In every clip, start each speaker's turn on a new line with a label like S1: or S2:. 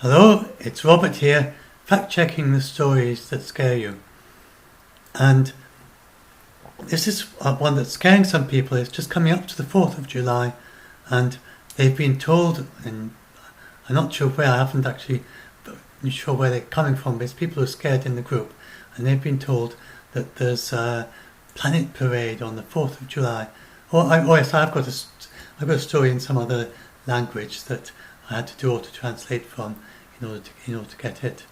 S1: Hello, it's Robert here, fact-checking the stories that scare you. And this is one that's scaring some people. It's just coming up to the 4th of July, and they've been told, and I'm not sure where, I haven't actually been sure where they're coming from, but it's people who are scared in the group, and they've been told that there's a planet parade on the 4th of July. Yes, I've got a story in some other language that I had to do auto-translate from in order to get it.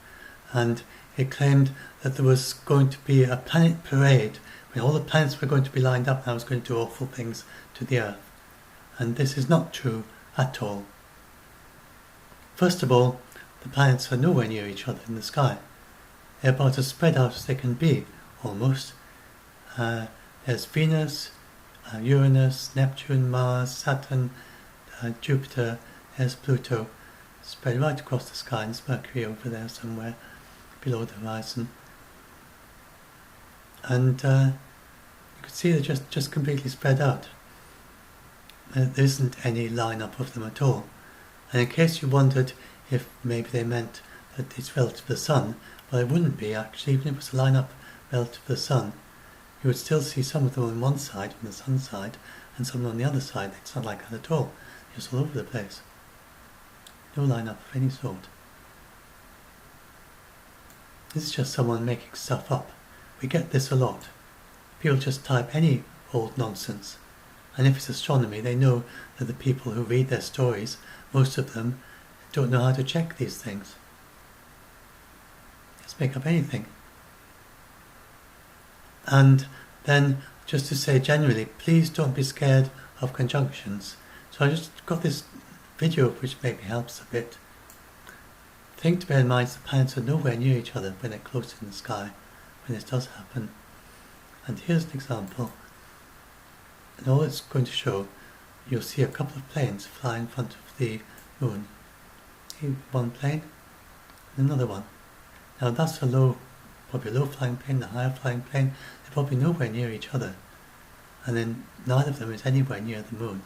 S1: And it claimed that there was going to be a planet parade when all the planets were going to be lined up and I was going to do awful things to the Earth. And this is not true at all. First of all, the planets are nowhere near each other in the sky. They're about as spread out as they can be, almost. There's Venus, Uranus, Neptune, Mars, Saturn, Jupiter, there's Pluto, spread right across the sky, and there's Mercury over there somewhere below the horizon. And you can see they're just completely spread out. There isn't any line-up of them at all. And in case you wondered if maybe they meant that it's relative to the Sun, well, it wouldn't be actually. Even if it was a line-up relative to the Sun, you would still see some of them on one side, on the Sun side, and some on the other side. It's not like that at all. It's all over the place. No line-up of any sort. This is just someone making stuff up. We get this a lot. People just type any old nonsense. And if it's astronomy, they know that the people who read their stories, most of them don't know how to check these things. Just make up anything. And then, just to say generally, please don't be scared of conjunctions. So I just got this video which maybe helps a bit. The thing to bear in mind is the planets are nowhere near each other when they're close in the sky, when this does happen. And here's an example. And all it's going to show, you'll see a couple of planes fly in front of the moon. One plane and another one. Now that's probably a low flying plane, a higher flying plane. They're probably nowhere near each other. And then neither of them is anywhere near the moon.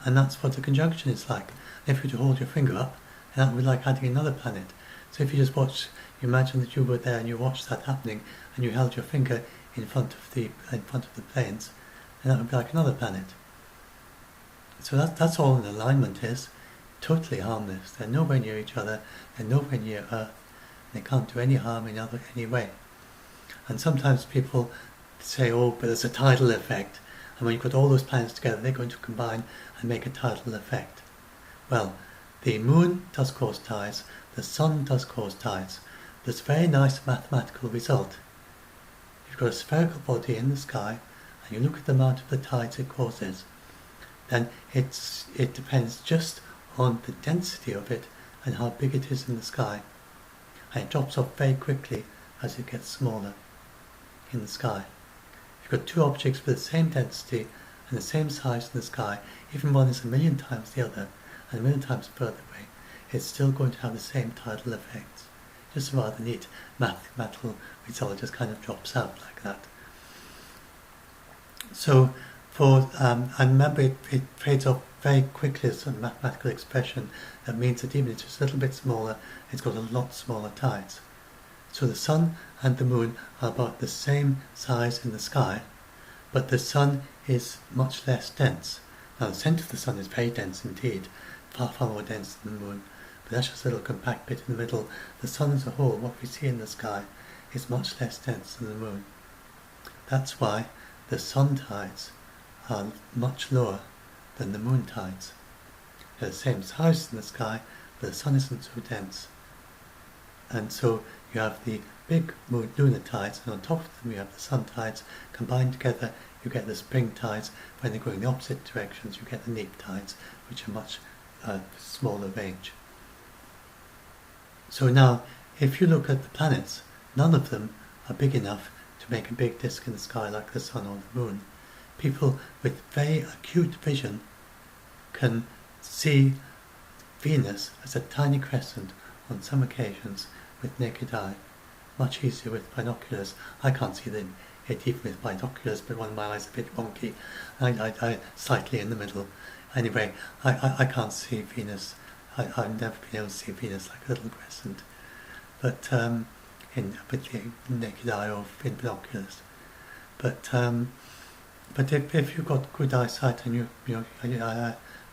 S1: And that's what the conjunction is like. If you were to hold your finger up, and that would be like adding another planet. So if you just watch, you imagine that you were there and you watched that happening, and you held your finger in front of the planes, and that would be like another planet. So that's all an alignment is. Totally harmless. They're nowhere near each other. They're nowhere near Earth. They can't do any harm in any way. And sometimes people say, oh, but there's a tidal effect. And when you put all those planets together, they're going to combine and make a tidal effect. Well, the moon does cause tides, the sun does cause tides. There's a very nice mathematical result. If you've got a spherical body in the sky, and you look at the amount of the tides it causes, then it depends just on the density of it and how big it is in the sky. And it drops off very quickly as it gets smaller in the sky. You've got two objects with the same density and the same size in the sky, even one is 1,000,000 times the other and 1,000,000 times further away, it's still going to have the same tidal effects. Just a rather neat mathematical result. It just kind of drops out like that. So, and remember it fades off very quickly as a mathematical expression. That means that even if it's just a little bit smaller, it's got a lot smaller tides. So the sun and the moon are about the same size in the sky, but the sun is much less dense. Now the centre of the sun is very dense indeed, far, far more dense than the moon, but that's just a little compact bit in the middle. The sun as a whole, what we see in the sky, is much less dense than the moon. That's why the sun tides are much lower than the moon tides. They're the same size in the sky, but the sun isn't so dense. And so you have the big lunar tides, and on top of them you have the sun tides. Combined together, you get the spring tides. When they go in the opposite directions, you get the neap tides, which are much smaller range. So now, if you look at the planets, none of them are big enough to make a big disk in the sky like the sun or the moon. People with very acute vision can see Venus as a tiny crescent on some occasions with naked eye. Much easier with binoculars. I can't see it even with binoculars, but one of my eyes is a bit wonky. I slightly in the middle. Anyway, I can't see Venus I've never been able to see Venus like a little crescent, but with the naked eye or in binoculars. But if you've got good eyesight and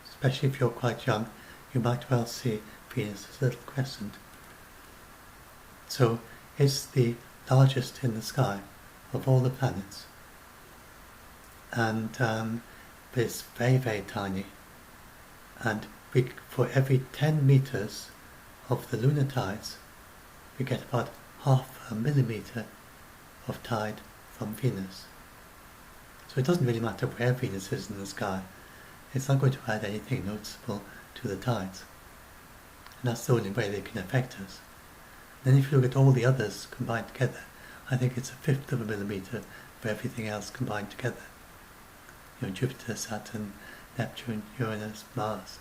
S1: especially if you're quite young, you might well see Venus as a little crescent. So it's the largest in the sky of all the planets, and but it's very, very tiny. And for every 10 meters of the lunar tides, we get about half a millimeter of tide from Venus. So it doesn't really matter where Venus is in the sky. It's not going to add anything noticeable to the tides. And that's the only way they can affect us. Then if you look at all the others combined together, I think it's 1/5 of a millimeter for everything else combined together. Jupiter, Saturn, Neptune, Uranus, Mars,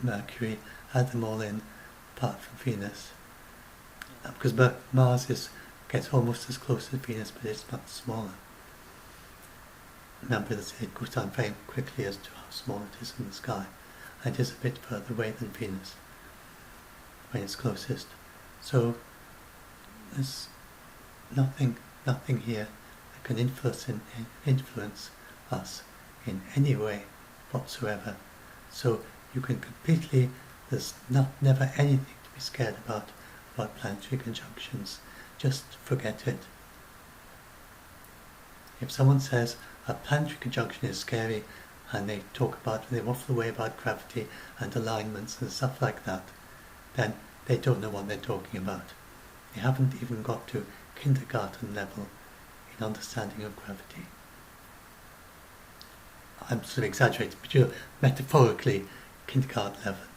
S1: Mercury, add them all in, apart from Venus. Because Mars gets almost as close as Venus, but it's much smaller. Remember that it goes down very quickly as to how small it is in the sky. And it is a bit further away than Venus when it's closest. So there's nothing here that can influence us in any way whatsoever. So you can completely, there's never anything to be scared about planetary conjunctions. Just forget it. If someone says a planetary conjunction is scary and they waffle away about gravity and alignments and stuff like that, then they don't know what they're talking about. They haven't even got to kindergarten level in understanding of gravity. I'm sort of exaggerating, but metaphorically kindergarten level.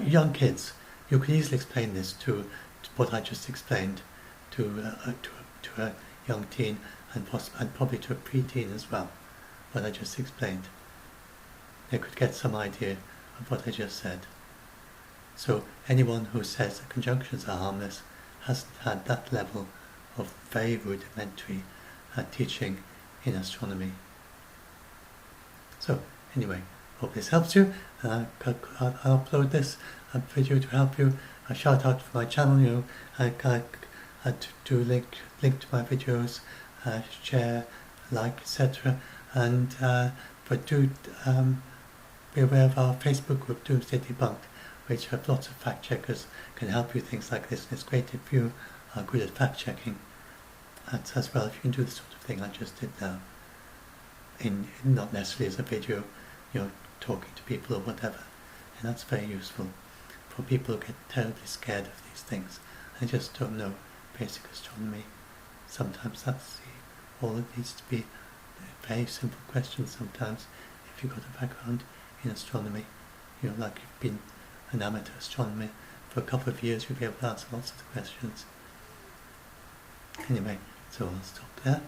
S1: Young kids, you can easily explain this to what I just explained to a young teen and probably to a preteen as well, what I just explained. They could get some idea of what I just said. So anyone who says that conjunctions are harmless hasn't had that level of very rudimentary teaching in astronomy. So anyway, hope this helps you. I'll upload this video to help you. A shout out for my channel, to link to my videos, share, like, etc. And but do be aware of our Facebook group, Doomsday Debunked, which have lots of fact checkers, can help you things like this. And it's great if you are good at fact checking. And as well, if you can do the sort of thing I just did now, in not necessarily as a video, talking to people or whatever. And that's very useful for people who get terribly scared of these things and just don't know basic astronomy. Sometimes that's all it needs to be. Very simple questions sometimes. If you've got a background in astronomy, like you've been an amateur astronomer for a couple of years, you'll be able to answer lots of the questions. Anyway, so I'll stop there.